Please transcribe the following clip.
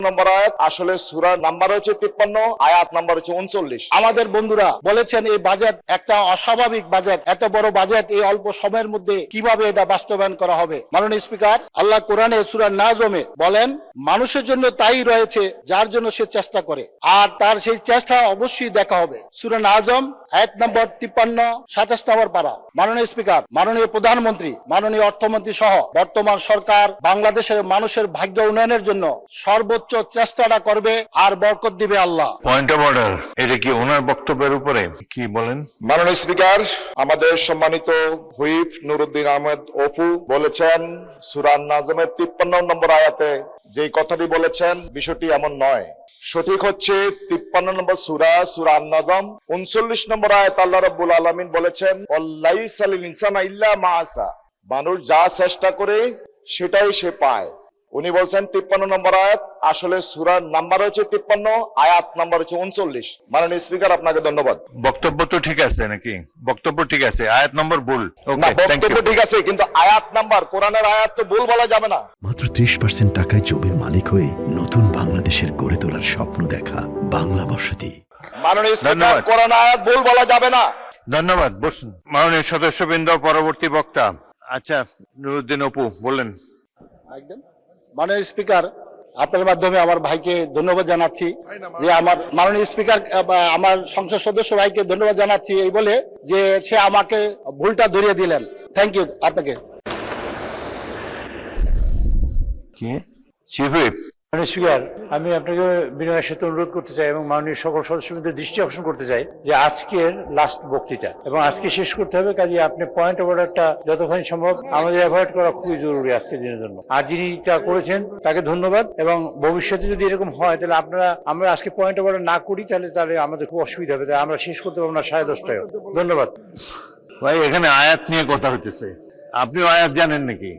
নম্বর আয়াত, আসলে সূরা নাম্বার হচ্ছে 53, আয়াত নাম্বার হচ্ছে 39। আমাদের বন্ধুরা বলেছেন এই বাজেট একটা অস্বাভাবিক বাজেট, এত বড় বাজেট এই অল্প সময়ের মধ্যে কিভাবে এটা বাস্তবায়ন করা হবে। মাননীয় স্পিকার, আল্লাহ কোরআনে সূরা নাজমে বলেন, মানুষের জন্য তাই রয়েছে যার জন্য সে চেষ্টা করে, আর তার সেই চেষ্টা অবশ্যই দেখা হবে। সূরা নাজম আয়াত নম্বর 53, 27 নম্বর পারা। মাননীয় স্পিকার, মাননীয় প্রধানমন্ত্রী, মাননীয় অর্থমন্ত্রী সহ বর্তমান সরকার বাংলাদেশের মানুষের ভাগ্য উন্নয়নের জন্য সর্বোচ্চ চেষ্টাটা করবে আর বরকত দিবে আল্লাহ। পয়েন্ট অফ অর্ডার, এটা কি ওনার বক্তব্যের উপরে কি বলেন? মাননীয় স্পিকার, আমাদের সম্মানিত হুইপ নুরুদ্দিন আহমেদ অপু বলেছেন সূরা নাজমের 53 নম্বর আয়াতে যে কথাটি বলেছেন বিষয়টি এমন নয়। সঠিক হচ্ছে 53 নম্বর সূরা আন-নাজম 39 নম্বর আয়াত। আল্লাহ রাব্বুল আলামিন বলেছেন, ওয়াল্লাইসা লিল ইনসানা ইল্লা মা আসা, মানুষ যা চেষ্টা করে সেটাই সে পায়। উনি বলছেন 53 নম্বর আয়াত, আসলে সূরার নাম্বার হচ্ছে 53, আয়াত নাম্বার হচ্ছে 39। মাননীয় স্পিকার, আপনাকে ধন্যবাদ। বক্তব্য তো ঠিক আছে নাকি? বক্তব্য ঠিক আছে, আয়াত নম্বর ভুল। না, ওকে, থ্যাংক বক্তব্য ইউ। ঠিক আছে, কিন্তু আয়াত নাম্বার, কোরআনের আয়াত তো ভুল বলা যাবে না। মাত্র 30% টাকায় জমির মালিক হয়ে নতুন বাংলাদেশের গড়ে তোলার স্বপ্ন দেখা বাংলা বসতি। মাননীয় স্পিকার, ধন্যবাদ। কোরআন আয়াত ভুল বলা যাবে না। ধন্যবাদ, বসুন। মাননীয় সদস্যবৃন্দ, পরবর্তী বক্তা। আচ্ছা, নুরুদ্দিন অপু বললেন। একদম। মাননীয় স্পিকার, আপনার মাধ্যমে আমার ভাইকে ধন্যবাদ জানাচ্ছি যে আমার মাননীয় স্পিকার আমার সংসদ সদস্য ভাইকে ধন্যবাদ জানাচ্ছি এই বলে যে সে আমাকে ভুলটা ধরিয়ে দিলেন। থ্যাংক ইউ আপনাকে। কি চিফ হুইপ? মাননীয় স্পিকার, আমি আপনাকে বিনয়ের সাথে অনুরোধ করতে চাই এবং মাননীয় সকল সদস্যদের দৃষ্টি আকর্ষণ করতে চাই যে আজকের লাস্ট বক্তৃতা এবং আজকে শেষ করতে হবে, কাজে আপনি পয়েন্ট অফ অর্ডারটা যতক্ষণ সম্ভব আমাদের অ্যাভয়েড করা খুবই জরুরি আজকের দিনের জন্য। আর যিনি তা করেছেন তাকে ধন্যবাদ, এবং ভবিষ্যতে যদি এরকম হয় তাহলে আমরা আজকে পয়েন্ট অফ অর্ডার না করি তাহলে আমাদের খুব অসুবিধা হবে, তাই আমরা শেষ করতে পারবো না 10:30টায়। ধন্যবাদ ভাই, এখানে আয়াত নিয়ে কথা হইতেছে, আপনিও আয়াত জানেন নাকি?